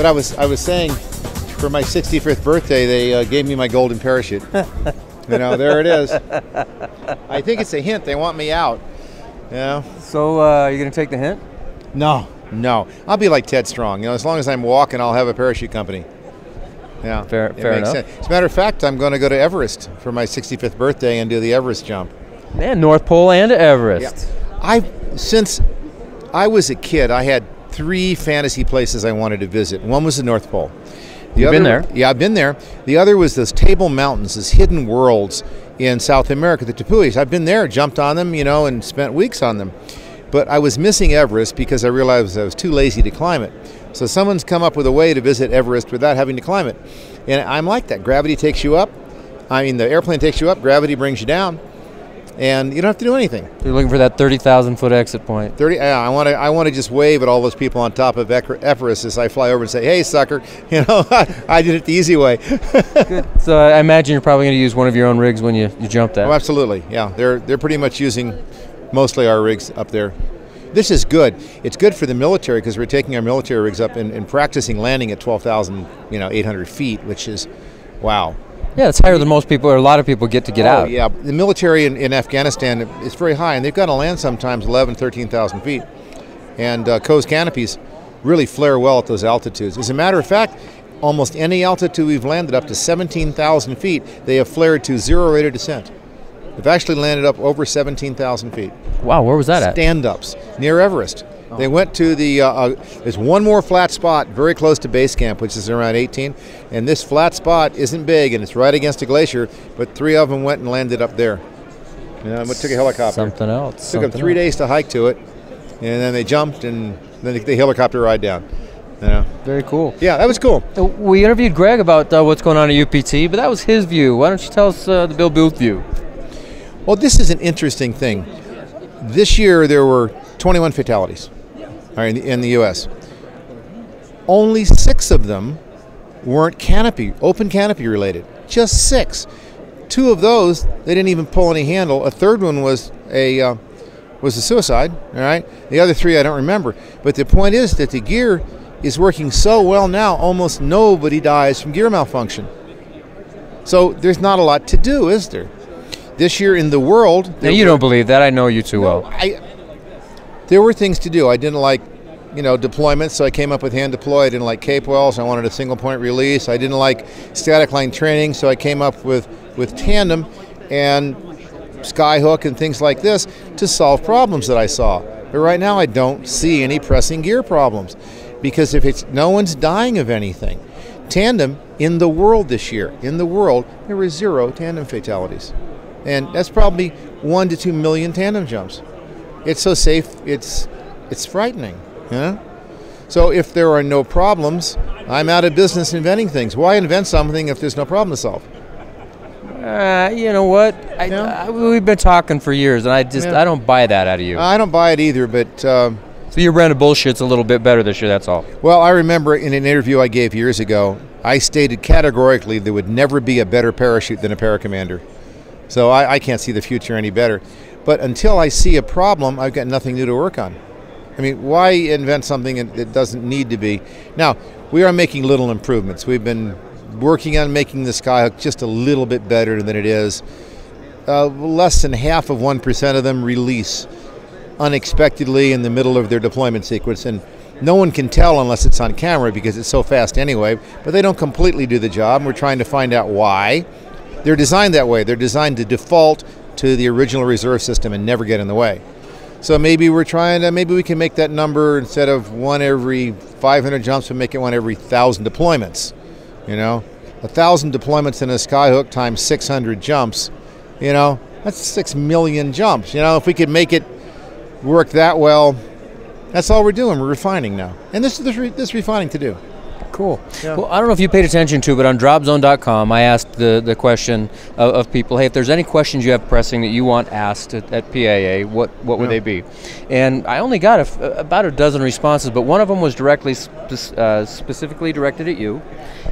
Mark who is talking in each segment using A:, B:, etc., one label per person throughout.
A: But I was saying, for my 65th birthday, they gave me my golden parachute. You know, there it is. I think it's a hint. They want me out. You know?
B: So, you going to take the hint?
A: No. I'll be like Ted Strong. You know, as long as I'm walking, I'll have a parachute company. Yeah,
B: fair enough.
A: Sense. As a matter of fact, I'm going to go to Everest for my 65th birthday and do the Everest jump.
B: Man, North Pole and Everest.
A: Yeah. Since I was a kid, I had 3 fantasy places I wanted to visit. One was the North Pole.
B: You've been there?
A: Yeah, I've been there. The other was those Table Mountains, those hidden worlds in South America, the Tepuis. I've been there, jumped on them, you know, and spent weeks on them. But I was missing Everest because I realized I was too lazy to climb it. So someone's come up with a way to visit Everest without having to climb it. And I'm like that. Gravity takes you up. I mean, the airplane takes you up, gravity brings you down. And you don't have to do anything.
B: You're looking for that 30,000-foot exit point.
A: I want to just wave at all those people on top of Everest as I fly over and say, "Hey, sucker!" You know, I did it the easy way.
B: Good. So I imagine you're probably going to use one of your own rigs when you jump that.
A: Oh, absolutely. Yeah, they're pretty much using mostly our rigs up there. This is good. It's good for the military because we're taking our military rigs up and practicing landing at 12,800 feet, which is, wow.
B: Yeah, it's higher than most people, or a lot of people get out.
A: Yeah, the military in Afghanistan is very high, and they've got to land sometimes 11,000, 13,000 feet. And Coast canopies really flare well at those altitudes. As a matter of fact, almost any altitude we've landed up to 17,000 feet, they have flared to 0 rate of descent. They've actually landed up over 17,000 feet.
B: Wow, where was that at?
A: Stand-ups near Everest. Oh. They went to the, there's one more flat spot very close to base camp, which is around 18, and this flat spot isn't big, and it's right against a glacier, but 3 of them went and landed up there. Took a helicopter.
B: Something else.
A: Took them 3 days to hike to it, and then they jumped, and then the helicopter ride down.
B: Very cool.
A: Yeah, that was cool.
B: We interviewed Greg about what's going on at UPT, but that was his view. Why don't you tell us the Bill Booth view?
A: Well, this is an interesting thing. This year there were 21 fatalities in the U.S. Only 6 of them weren't open canopy related. Just 6. 2 of those, they didn't even pull any handle. A third one was a suicide. All right. The other 3 I don't remember. But the point is that the gear is working so well now, almost nobody dies from gear malfunction. So there's not a lot to do, is there? This year in the world...
B: Now, you don't believe that. I know you too well.
A: There were things to do. I didn't like, deployments, so I came up with hand deploy. I didn't like cape wells. I wanted a single point release. I didn't like static line training, so I came up with tandem and skyhook and things like this to solve problems that I saw. But right now I don't see any pressing gear problems because no one's dying of anything. Tandem in the world this year, there were 0 tandem fatalities. And that's probably 1 to 2 million tandem jumps. It's so safe, it's frightening. So if there are no problems, I'm out of business inventing things. Why invent something if there's no problem to solve?
B: You know what? We've been talking for years, and I don't buy that out of you.
A: I don't buy it either, but...
B: So your brand of bullshit's a little bit better this year, that's all.
A: Well, I remember in an interview I gave years ago, I stated categorically there would never be a better parachute than a Paracommander. So I can't see the future any better. But until I see a problem, I've got nothing new to work on. I mean, why invent something that doesn't need to be? Now, we are making little improvements. We've been working on making the Skyhook just a little bit better than it is. Less than half of 1% of them release unexpectedly in the middle of their deployment sequence. And no one can tell unless it's on camera because it's so fast anyway. But they don't completely do the job, and we're trying to find out why. They're designed that way. They're designed to default to the original reserve system and never get in the way. So maybe we can make that number, instead of 1 every 500 jumps, we make it 1 every 1,000 deployments. 1,000 deployments in a Skyhook times 600 jumps, that's 6 million jumps. If we could make it work that well, that's all we're doing. We're refining now. And this refining to do.
B: Cool. Yeah. Well, I don't know if you paid attention to, but on dropzone.com, I asked the question of people, hey, if there's any questions you have pressing that you want asked at PAA, what would they be? And I only got about a dozen responses, but one of them was directly specifically directed at you,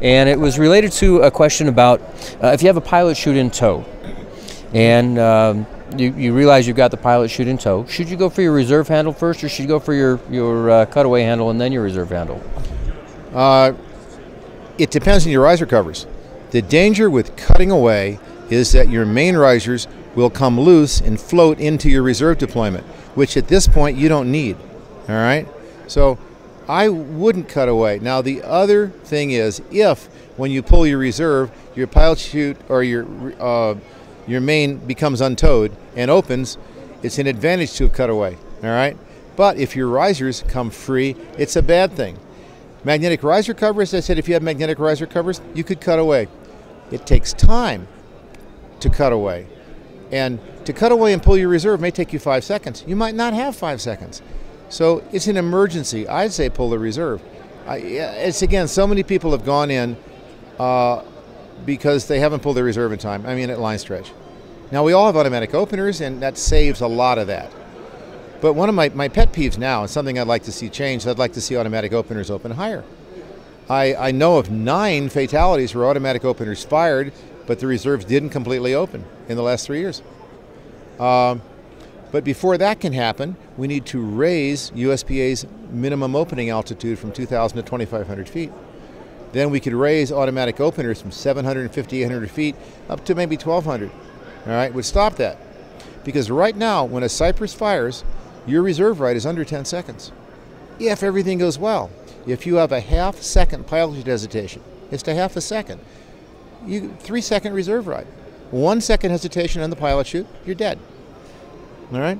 B: and it was related to a question about if you have a pilot chute in tow, and you realize you've got the pilot chute in tow, should you go for your reserve handle first, or should you go for your cutaway handle and then your reserve handle?
A: It depends on your riser covers. The danger with cutting away is that your main risers will come loose and float into your reserve deployment, which at this point you don't need. All right? So I wouldn't cut away. Now the other thing is, if when you pull your reserve, your pilot chute or your main becomes untowed and opens, it's an advantage to have cut away. All right? But if your risers come free, it's a bad thing. Magnetic riser covers, I said if you have magnetic riser covers, you could cut away. It takes time to cut away. And to cut away and pull your reserve may take you 5 seconds. You might not have 5 seconds. So it's an emergency. I'd say pull the reserve. It's again, so many people have gone in because they haven't pulled their reserve in time. I mean, at line stretch. Now, we all have automatic openers, and that saves a lot of that. But one of my pet peeves now, and something I'd like to see changed, I'd like to see automatic openers open higher. I know of 9 fatalities where automatic openers fired, but the reserves didn't completely open in the last 3 years. But before that can happen, we need to raise USPA's minimum opening altitude from 2,000 to 2,500 feet. Then we could raise automatic openers from 750, 800 feet up to maybe 1,200. All right, would stop that. Because right now, when a Cypress fires, your reserve ride is under 10 seconds. If everything goes well. If you have a half-second pilot hesitation, it's to half a second. 3-second reserve ride. 1 second hesitation on the pilot chute, you're dead. All right?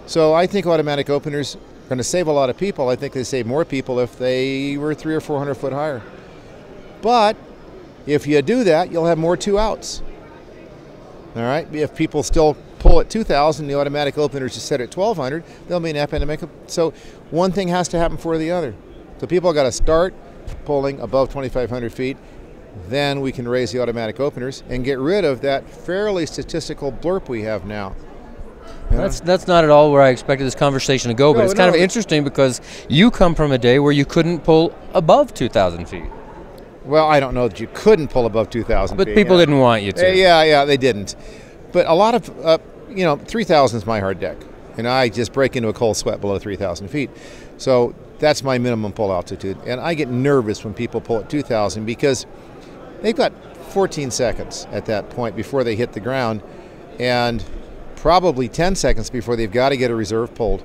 A: So I think automatic openers are going to save a lot of people. I think they save more people if they were 300 or 400 foot higher. But if you do that, you'll have more 2 outs. All right? If people still pull at 2,000, the automatic openers are set at 1,200, there'll be an epidemic. So one thing has to happen for the other. So people got to start pulling above 2,500 feet. Then we can raise the automatic openers and get rid of that fairly statistical blurb we have now.
B: That's not at all where I expected this conversation to go, but it's kind of interesting because you come from a day where you couldn't pull above 2,000 feet.
A: Well, I don't know that you couldn't pull above 2,000 feet.
B: But people didn't want you to.
A: Yeah, they didn't. But a lot of, 3,000 is my hard deck. And I just break into a cold sweat below 3,000 feet. So that's my minimum pull altitude. And I get nervous when people pull at 2,000 because they've got 14 seconds at that point before they hit the ground, and probably 10 seconds before they've got to get a reserve pulled.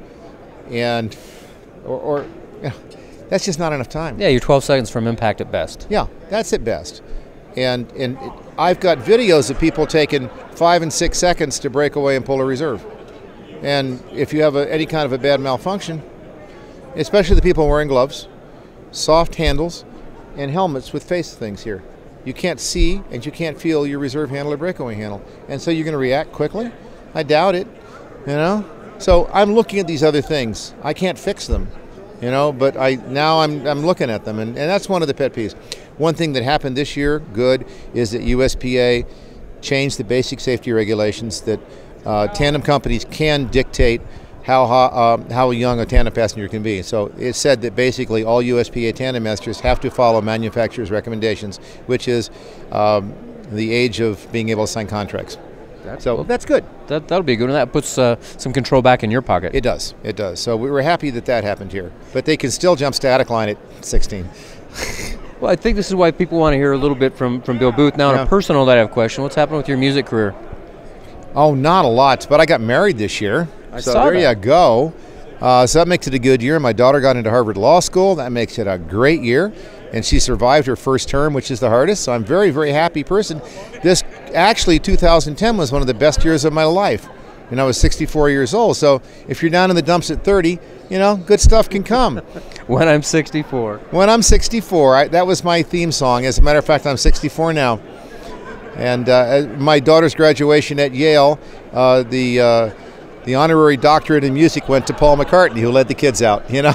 A: And, that's just not enough time.
B: Yeah, you're 12 seconds from impact at best.
A: Yeah, that's at best. And I've got videos of people taking 5 and 6 seconds to break away and pull a reserve. And if you have any kind of a bad malfunction, especially the people wearing gloves, soft handles, and helmets with face things here, you can't see and you can't feel your reserve handle or breakaway handle. And so you're going to react quickly? I doubt it, So I'm looking at these other things. I can't fix them, but I'm looking at them, and that's one of the pet peeves. One thing that happened this year, good, is that USPA changed the basic safety regulations that tandem companies can dictate how young a tandem passenger can be. So it said that basically all USPA tandem masters have to follow manufacturer's recommendations, which is the age of being able to sign contracts. That's good.
B: That'll be good, and that puts some control back in your pocket.
A: It does. So we were happy that happened here. But they can still jump static line at 16.
B: Well, I think this is why people want to hear a little bit from Bill Booth. Now, on a personal note, I have a question. What's happening with your music career?
A: Oh, not a lot, but I got married this year. So there you go. So that makes it a good year. My daughter got into Harvard Law School. That makes it a great year. And she survived her first term, which is the hardest. So I'm a very, very happy person. Actually, 2010 was one of the best years of my life. And I was 64 years old. So if you're down in the dumps at 30, good stuff can come.
B: When I'm 64.
A: When I'm 64. That was my theme song. As a matter of fact, I'm 64 now. And my daughter's graduation at Yale, the honorary doctorate in music went to Paul McCartney, who led the kids out,
B: Well,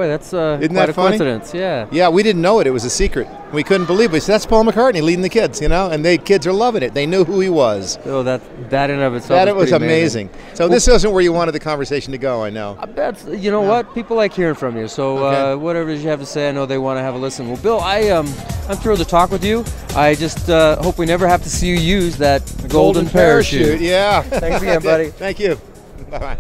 B: that's
A: Isn't
B: quite
A: that
B: a
A: funny?
B: coincidence, yeah.
A: Yeah, we didn't know it. It was a secret. We couldn't believe it. We said, that's Paul McCartney leading the kids, and the kids are loving it. They knew who he was.
B: Oh, that in of itself
A: That was amazing. So this isn't where you wanted the conversation to go, I know.
B: What? People like hearing from you. So whatever you have to say, I know they want to have a listen. Well, Bill, I'm thrilled to talk with you. I just hope we never have to see you use that golden parachute.
A: Yeah.
B: Thanks again, buddy.
A: Thank you. Bye-bye.